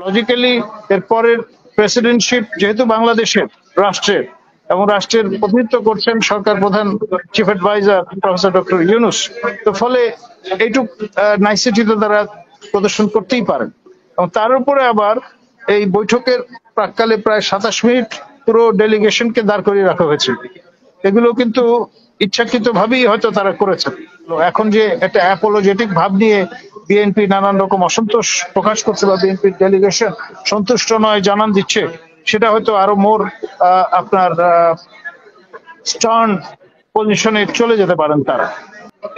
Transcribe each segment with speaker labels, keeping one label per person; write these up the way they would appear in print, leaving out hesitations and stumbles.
Speaker 1: Logically এরপরের presidentship যেহেতু বাংলাদেশের রাষ্ট্রের এবং রাষ্ট্রের প্রতিনিধিত্ব করছেন সরকার প্রধান chief adviser professor doctor Yunus, তো ফলে এইটুক নাইসিটি তো তারা প্রদর্শন করতেই পারেন। এবং তার উপরে আবার এই বৈঠকের প্রাক্কালে প্রায় 27 মিনিট পুরো ডেলিগেশনকে দাঁড় করিয়ে রাখা হয়েছিল। এগুলো কিন্তু ইচ্ছাকৃত ভাবেই হয়তো তারা করেছেন। এখন যে একটা অ্যাপোলজেটিক ভাব নিয়ে বিএনপি নানান রকম অসন্তোষ প্রকাশ করছে বা বিএনপির ডেলিগেশন সন্তুষ্ট নয় জানান দিচ্ছে, সেটা হয়তো আরো মোর আপনার স্টার্ন পজিশনে চলে যেতে পারেন তারা।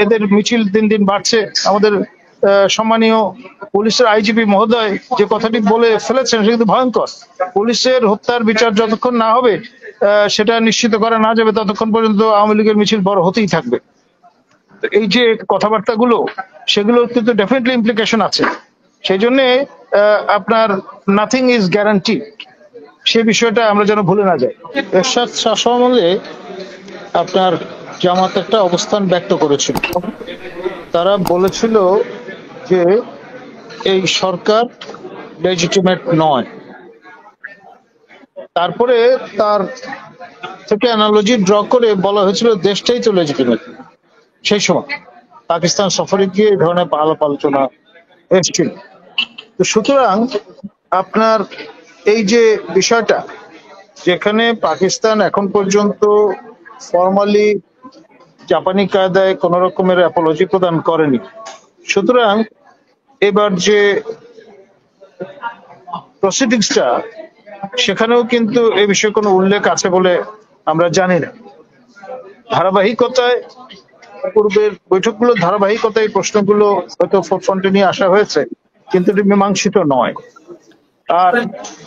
Speaker 1: এদের মিছিল দিন দিন বাড়ছে। আমাদের সম্মানীয় পুলিশের আইজিপি মহোদয় যে কথাটি বলে ফেলেছেন সেটা কিন্তু ভয়ঙ্কর। পুলিশের হত্যার বিচার যতক্ষণ না হবে সেটা নিশ্চিত করা না যাবে ততক্ষণ পর্যন্ত আওয়ামী লীগের মিছিল বড় হতেই থাকবে। এই যে কথাবার্তাগুলো সেগুলো কিন্তু ডেফিনেটলি ইমপ্লিকেশন আছে। সেই জন্য আপনার নাথিং ইজ গ্যারান্টি, সে বিষয়টা আমরা যেন ভুলে না যাই। এরশাদ শাহ সম্বন্ধে আপনার জামাত একটা অবস্থান ব্যক্ত করেছিল। তারা বলেছিল যে এই সরকার লেজিটিমেট নয়। তারপরে তার থেকে অ্যানালজি ড্র করে বলা হয়েছিল দেশটাই তো লেজিটিমেট। সেই সময় পাকিস্তান সফরে গিয়ে এই ধরনের আলাপ আলোচনা এসেছিল। তো সুতরাং আপনার এই যে বিষয়টা, যেখানে পাকিস্তান এখন পর্যন্ত ফর্মালি জাপানি কায়দায় কোন রকমের অ্যাপোলজি প্রদান করেনি, সুতরাং এবার যে প্রসিডিংসটা সেখানেও কিন্তু এই বিষয়ে কোনো উল্লেখ আছে বলে আমরা জানি না। ধারাবাহিকতায় পূর্বের বৈঠকগুলো ধারাবাহিকতায় প্রশ্নগুলো হয়তো ফ্রন্টে নিয়ে আসা হয়েছে, কিন্তু এটি মীমাংসিত নয়। আর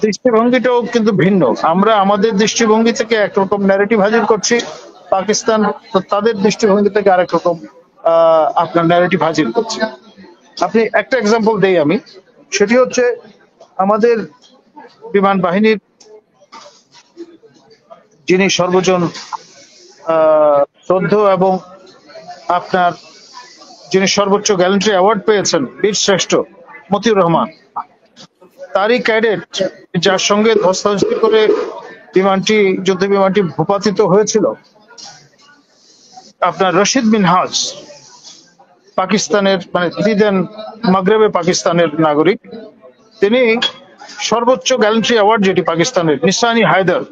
Speaker 1: দৃষ্টিভঙ্গিটাও কিন্তু ভিন্ন। আমরা আমাদের দৃষ্টিভঙ্গি থেকে একরকম ন্যারেটিভ হাজির করছি, পাকিস্তান তাদের দৃষ্টিভঙ্গি থেকে আরেক রকম আপনার ন্যারেটিভ হাজির করছে। আপনি একটা এক্সাম্পল দেই আমি, সেটি হচ্ছে আমাদের বিমান বাহিনীর যিনি সর্বজন শ্রদ্ধ এবং আপনার যিনি সর্বোচ্চ গ্যালেন্ট্রি অ্যাওয়ার্ড পেয়েছেন বীর শ্রেষ্ঠ মতিউর রহমান, তারই ক্যাডেট যার সঙ্গে ধস্তাধস্তি করে যুদ্ধ বিমানটি ভূপাতিত হয়েছিল, আপনার রশিদ মিনহাজ, পাকিস্তানের মানে দিদেন মাগরেবে পাকিস্তানের নাগরিক, তিনি সর্বোচ্চ গ্যালেন্ট্রি অ্যাওয়ার্ড যেটি পাকিস্তানের নিশানি হায়দার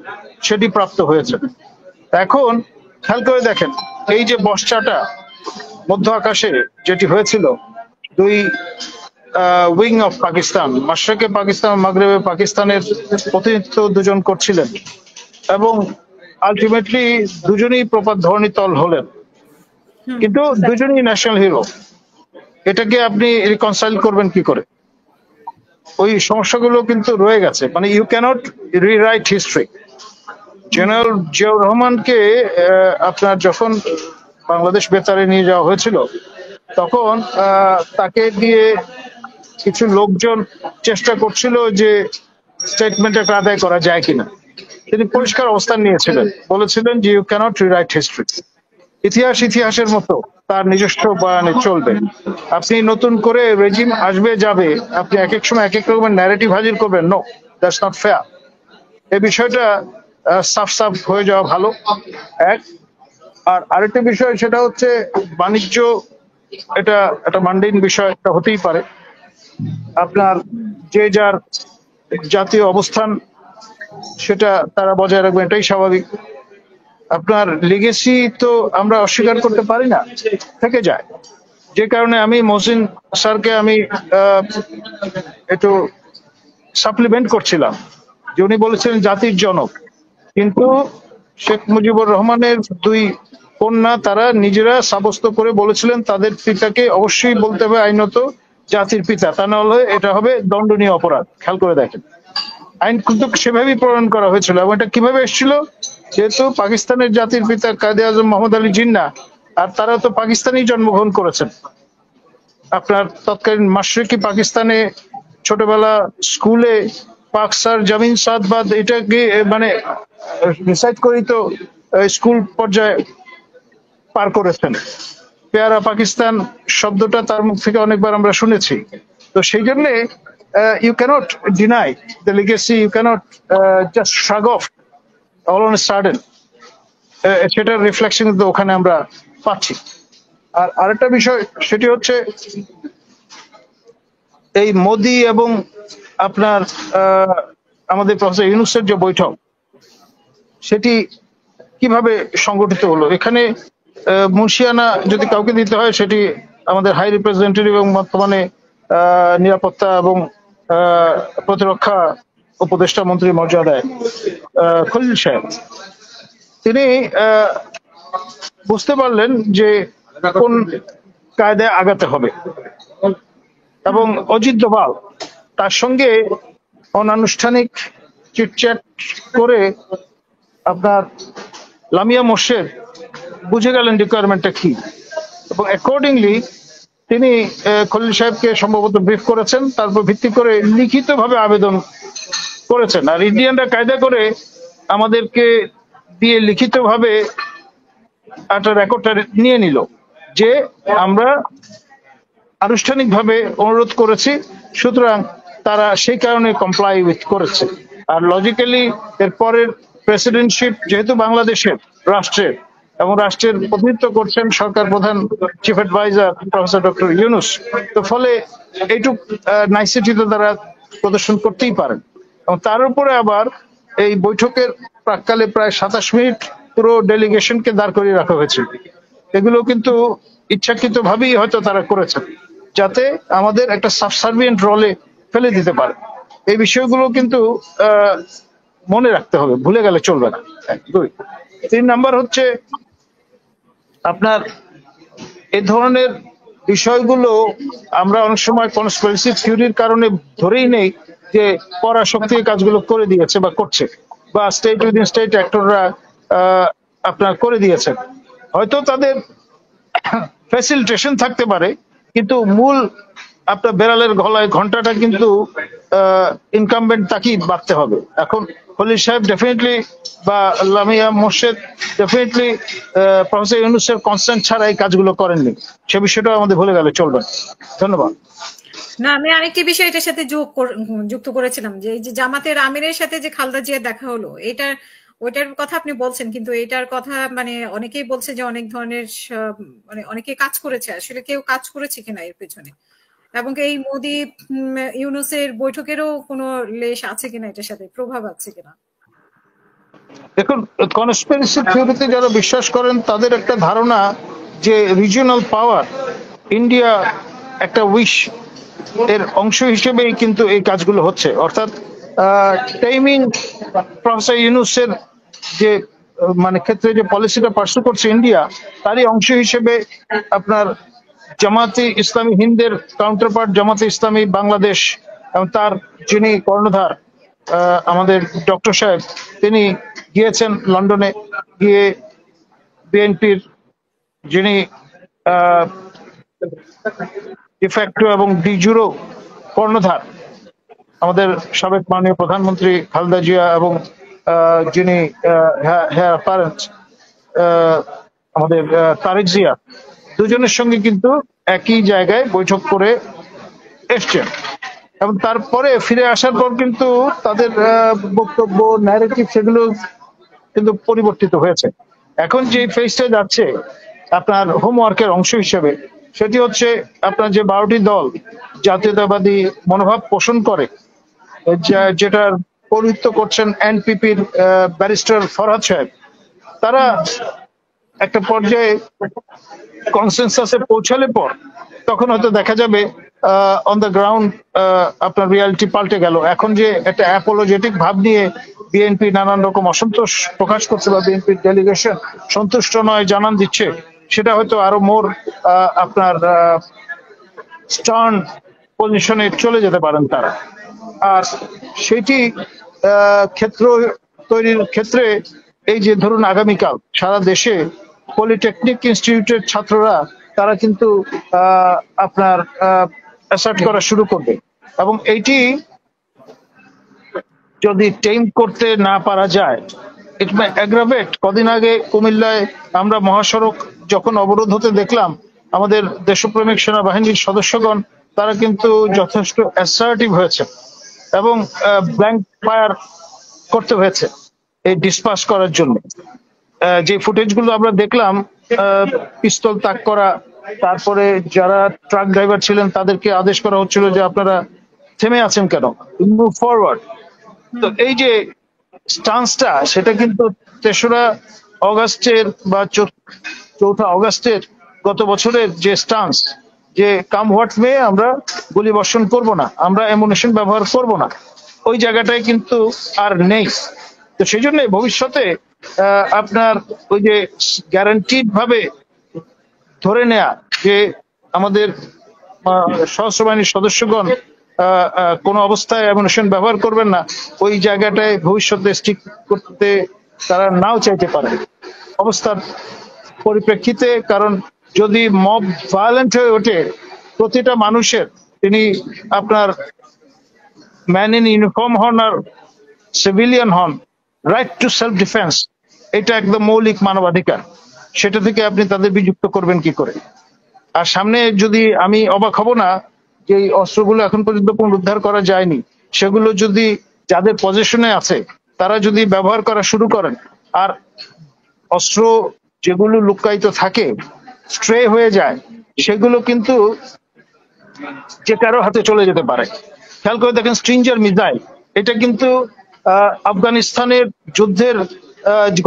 Speaker 1: সেটি প্রাপ্ত হয়েছে। এখন খেয়াল করে দেখেন এই যে বর্ষাটা মধ্য আকাশে যেটি হয়েছিল, দুই উইং অফ পাকিস্তান, মাশরিকে পাকিস্তান মাগরেবে পাকিস্তানের প্রতিনিধিত্ব দুজন করছিলেন এবং আলটিমেটলি দুজনই প্রপাত ধরণীতল হলেন, কিন্তু দুজনই ন্যাশনাল হিরো। এটাকে আপনি রিকনসাইল করবেন কি করে? ওই সমস্যাগুলো কিন্তু রয়ে গেছে। মানে you can't rewrite history. General Ziaur রহমানকে আপনার যখন বাংলাদেশ বেতারে নিয়ে যাওয়া হয়েছিল তখন তাকে দিয়ে কিছু লোকজন চেষ্টা করছিল যে স্টেটমেন্ট একটা আদায় করা যায় কিনা। তিনি পরিষ্কার অবস্থান নিয়েছিলেন, বলেছিলেন যে ইউ ক্যানট রিরাইট হিস্ট্রি। ইতিহাস ইতিহাসের মতো তার নিজস্ব বয়ানে চলবে। আপনি নতুন করে রেজিম আসবে যাবে, আপনি এক এক সময় এক এক রকমের ন্যারেটিভ হাজির করবেন, নো, দ্যাটস নট ফেয়ার। এই বিষয়টা সাফ সাফ হয়ে যাওয়া ভালো এক। আর আরেকটা বিষয় সেটা হচ্ছে বাণিজ্য, এটা একটা মান্ডিন বিষয়, এটা হতেই পারে। আপনার যে যার জাতীয় অবস্থান সেটা তারা বজায় রাখবে, এটাই স্বাভাবিক। আপনার লিগেসি তো আমরা অস্বীকার করতে পারি না, থেকে যায়। যে কারণে আমি মহসিন স্যারকে আমি একটু সাপ্লিমেন্ট করছিলাম যে উনি বলেছিলেন জাতির জনক, কিন্তু শেখ মুজিবুর রহমানের দুই কন্যা তারা নিজেরা সাব্যস্ত করে বলেছিলেন তাদের পিতাকে অবশ্যই বলতে হবে আইনত জাতির পিতা, তা না হলে এটা হবে দণ্ডনীয় অপরাধ। খেয়াল করে দেখেন, আইন কিন্তু সেভাবেই প্রণয়ন করা হয়েছিল। এবং এটা কিভাবে এসেছিল? যেহেতু পাকিস্তানের জাতির পিতা কায়েদে আজম মোহাম্মদ আলী জিন্না, আর তারা তো পাকিস্তানেই জন্মগ্রহণ করেছেন। আপনার তৎকালীন মাশরিকি পাকিস্তানে ছোটবেলা স্কুলে পাক স্যার জামিন সাদবাদ এটাকে মানে রিসাইট করেই তো স্কুল পর্যায়ে পার করেছেন। পেয়ারা পাকিস্তান শব্দটা তার মুখ থেকে অনেকবার আমরা শুনেছি। তো সেই জন্যে you cannot deny the legacy, you cannot just shrug off all on a sudden. সেটার রিফ্লেকশন কিন্তু ওখানে আমরা পাচ্ছি। আর আরেকটা বিষয় সেটি হচ্ছে এই মোদি এবং আপনার আমাদের প্রফেসর ইউনূসের যে বৈঠক সেটি কিভাবে সংগঠিত হলো। এখানে মুন্সিয়ানা যদি কাউকে দিতে হয় সেটি আমাদের হাই রিপ্রেজেন্টেটিভ এবং বর্তমানে নিরাপত্তা এবং প্রতিরক্ষা উপদেষ্টা মন্ত্রী মর্যাদায় খলিল সাহেব, তিনি বুঝতে পারলেন যে কোন কায়দায় আগাতে হবে এবং অজিত দোভাল তার সঙ্গে অনানুষ্ঠানিক চিটচ্যাট করে আপনার লামিয়া মোর্শেদ বুঝে গেলেন রিকোয়ারমেন্টটা কি এবং অ্যাকর্ডিংলি তিনি খলিল সাহেবকে সম্ভবত ব্রিফ করেছেন, তারপর ভিত্তি করে লিখিতভাবে আবেদন করেছেন। আর ইন্ডিয়ানরা কায়দা করে আমাদেরকে দিয়ে লিখিতভাবে একটা রেকর্ডটা নিয়ে নিল যে আমরা আনুষ্ঠানিকভাবে অনুরোধ করেছি, সুতরাং তারা সেই কারণে কমপ্লাই উইথ করেছে। আর লজিক্যালি এরপরের প্রেসিডেন্টশিপ যেহেতু বাংলাদেশের রাষ্ট্রের এবং রাষ্ট্রের প্রতিনিধিত্ব করছেন সরকার প্রধান chief adviser professor doctor Yunus, তো ফলে এইটুক নাইসিটি তো তারা প্রদর্শন করতেই পারেন। এবং তার উপরে আবার এই বৈঠকের প্রাককালে প্রায় 27 মিনিট পুরো ডেলিগেশনকে দাঁড় করিয়ে রাখা হয়েছে। এগুলো কিন্তু ইচ্ছাকৃতভাবেই হয়তো তারা করেছেন যাতে আমাদের একটা সাবসার্ভিয়েন্ট রলে ফেলে দিতে পারে। এই বিষয়গুলো কিন্তু মনে রাখতে হবে, ভুলে গেলে চলবে না। 2 3 নাম্বার হচ্ছে আপনার এই ধরনের বিষয়গুলো আমরা অনেক সময় কনস্পিরেসি থিওরির কারণে ধরেই নেই যে পরাশক্তি কাজগুলো করে দিয়েছে বা করছে, বা স্টেট উইদিন স্টেট অ্যাক্টররা আপনার করে দিয়েছেন। হয়তো তাদের ফ্যাসিলিটেশন থাকতে পারে, কিন্তু মূল আপনার বেড়ালের গলায় ঘন্টাটা কিন্তু ইনকামবেন্ট তাকেই বাঁধতে হবে। এখন খলিল সাহেব ডেফিনেটলি বা লামিয়া মোর্শেদ ডেফিনেটলি প্রফেসর ইউনূসের কনসেন্ট ছাড়া এই কাজগুলো করেননি, সে বিষয়টা আমাদের ভুলে গেলে চলবে না। ধন্যবাদ।
Speaker 2: না, আমি আরেকটি বিষয় এটার সাথে যুক্ত করেছিলাম যে এই যে জামাতের আমিরের সাথে যে খালেদা জিয়ার দেখা হলো, ওইটার কথা আপনি বলছেন, কিন্তু এটার কথা মানে অনেকেই বলছে যে অনেক ধরনের মানে অনেকে কাজ করেছে, আসলে কেউ কাজ করেছে কিনা এর পেছনে, এবং এই মোদি ইউনূসের বৈঠকেরও কোনো লেশ আছে কিনা, এটার সাথে প্রভাব আছে কিনা।
Speaker 1: দেখুন, কনস্পিরেসি থিওরিতে যারা বিশ্বাস করেন তাদের একটা ধারণা যে রিজিওনাল পাওয়ার ইন্ডিয়া একটা উইশ এর অংশ হিসেবেই কিন্তু এই কাজগুলো হচ্ছে। অর্থাৎ টাইমিং প্রফেসর ইউনূসের যে মানে ক্ষেত্রে যে পলিসিটা পার্সু করছে ইন্ডিয়া, তারই অংশ হিসেবে আপনার জামাতে ইসলামী হিন্দের কাউন্টারপার্ট জামাতে ইসলামী বাংলাদেশ এবং তার যিনি কর্ণধার আমাদের ডক্টর সাহেব, তিনি গিয়েছেন লন্ডনে, গিয়ে বিএনপির যিনি ডিফ্যাক্টো এবং ডিজুরো কর্ণধার আমাদের সাবেক মাননীয় প্রধানমন্ত্রী খালেদা জিয়া এবং যিনি হেয়ার অ্যাপারেন্ট আমাদের তারেক জিয়া, দুজনের সঙ্গে কিন্তু একই জায়গায় বৈঠক করে এসছেন। এবং তারপরে ফিরে আসার পর কিন্তু তাদের বক্তব্য ন্যারেটিভ সেগুলো কিন্তু পরিবর্তিত হয়েছে। এখন যে ফেজটা যাচ্ছে আপনার হোমওয়ার্কের অংশ হিসেবে, সেটি হচ্ছে আপনার যে 12টি দল জাতীয়তাবাদী মনোভাব পোষণ করে, যেটার পৌরোহিত্য করছেন এনপিপির ব্যারিস্টার ফরহাদ সাহেব, তারা একটা পর্যায়ে কনসেনসাসে পৌঁছালে পর তখন হয়তো দেখা যাবে অন দ্য গ্রাউন্ড আপনার রিয়ালিটি পাল্টে গেল। এখন যে একটা অ্যাপোলজেটিক ভাব নিয়ে বিএনপি নানান রকম অসন্তোষ প্রকাশ করছে বা বিএনপির ডেলিগেশন সন্তুষ্ট নয় জানান দিচ্ছে, সেটা হয়তো আরো মোর আপনার স্টার্ন পজিশনে চলে যেতে পারেন তারা। আর সেটি ক্ষেত্র তৈরির ক্ষেত্রে এই যে ধরুন আগামীকাল সারা দেশে পলিটেকনিক ইনস্টিটিউটের ছাত্ররা তারা কিন্তু আপনার অ্যাসার্ট করা শুরু করবে, এবং এইটি যদি টেম করতে না পারা যায় ইট মে অ্যাগ্রাভেট। কদিন আগে কুমিল্লায় আমরা মহাসড়ক যখন অবরোধ হতে দেখলাম, আমাদের দেশপ্রেমিক সেনাবাহিনীর সদস্যগণ তারা কিন্তু যথেষ্ট অ্যাসার্টিভ হয়েছে এবং ব্ল্যাঙ্ক ফায়ার করতে হয়েছে এই ডিসপাস করার জন্য। যে ফুটেজ গুলো আমরা দেখলাম, পিস্তল তাক করা, তারপরে যারা ট্রাক ড্রাইভার ছিলেন তাদেরকে আদেশ করা হচ্ছিল যে আপনারা থেমে আছেন কেন, মুভ ফরওয়ার্ড। তো এই যে স্টান্সটা, সেটা কিন্তু 3রা অগাস্টের বা 4ঠা অগাস্টের গত বছরের যে স্টান্স, যে কাম হোয়াট মে আমরা গুলি বর্ষণ করব না, আমরা অ্যামুনিশন ব্যবহার করব না, ওই জায়গাটায় কিন্তু আর নেই। তো সেই জন্য ভবিষ্যতে আপনার ওই যে গ্যারান্টিড ভাবে ধরে নেয়া যে আমাদের সশস্ত্র বাহিনীর সদস্যগণ কোনো অবস্থায় অ্যামুনিশন ব্যবহার করবেন না, ওই জায়গাটায় ভবিষ্যতে স্টিক করতে তারা নাও চাইতে পারে অবস্থার পরিপ্রেক্ষিতে। কারণ যদি মব ভায়োলেন্ট হয়ে ওঠে, প্রতিটা মানুষের, তিনি আপনার ম্যান ইন ইউনিফর্ম হন আর সিভিলিয়ান হন, রাইট টু সেলফ ডিফেন্স, এটা একদম মৌলিক মানবাধিকার। সেটা থেকে আপনি তাদের বিযুক্ত করবেন কি করে? আর সামনে যদি, আমি অবাক হব না যে এই অস্ত্রগুলো এখন পর্যন্ত পুনরুদ্ধার করা যায়নি, সেগুলো যদি যাদের পজিশনে আছে তারা যদি ব্যবহার করা শুরু করেন, আর অস্ত্র যেগুলো লুকায়িত থাকে স্ট্রে হয়ে যায়, সেগুলো কিন্তু যে কারো হাতে চলে যেতে পারে। খেয়াল করে দেখেন স্ট্রিঞ্জার মিসাইল, এটা কিন্তু আফগানিস্তানের যুদ্ধের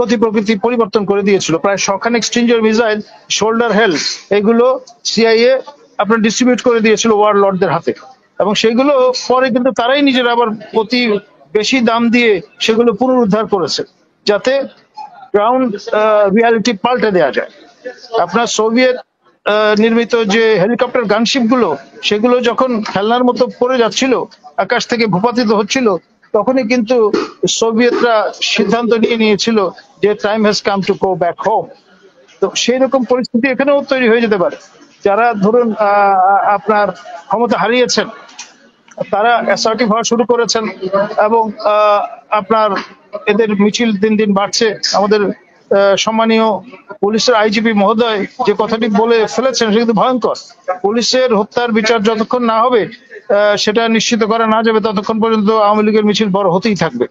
Speaker 1: গতি প্রকৃতি পরিবর্তন করে দিয়েছিল। প্রায় 100খানেক স্ট্রিঞ্জার মিসাইল, শোল্ডার হেল, এগুলো সিআইএ আপনার ডিস্ট্রিবিউট করে দিয়েছিল ওয়ার লর্ডদের হাতে, এবং সেগুলো পরে কিন্তু তারাই নিজেরা আবার অতি বেশি দাম দিয়ে সেগুলো পুনরুদ্ধার করেছে, যাতে গ্রাউন্ড রিয়ালিটি পাল্টে দেওয়া যায়। আপনার সোভিয়েত নির্মিত যে হেলিকপ্টার গানশিপ গুলো, সেগুলো যখন খেলনার মতো পড়ে যাচ্ছিল, আকাশ থেকে ভূপাতিত হচ্ছিল, তখনই কিন্তু সোভিয়েতরা সিদ্ধান্ত নিয়েছিল যে time has come to go back home. তো সেই রকম পরিস্থিতি এখানেও তৈরি হয়ে যেতে পারে। যারা ধরুন আপনার ক্ষমতা হারিয়েছেন, তারা অ্যাসার্টিভ হওয়া শুরু করেছেন, এবং আপনার এদের মিছিল দিন দিন বাড়ছে। আমাদের সম্মানীয় পুলিশের আইজিপি মহোদয় যে কথাটি বলে ফেলেছেন, সেটা কিন্তু ভয়ঙ্কর। পুলিশের হত্যার বিচার যতক্ষণ না হবে, সেটা নিশ্চিত করা না যাবে, ততক্ষণ পর্যন্ত আওয়ামী লীগের মিছিল বড় হতেই থাকবে।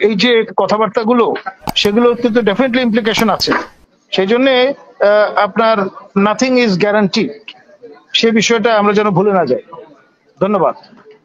Speaker 1: এই যে কথাবার্তাগুলো, সেগুলো কিন্তু ডেফিনেটলি ইমপ্লিকেশন আছে। সেই জন্য আপনার নাথিং ইজ গ্যারান্টি, সে বিষয়টা আমরা যেন ভুলে না যাই। ধন্যবাদ।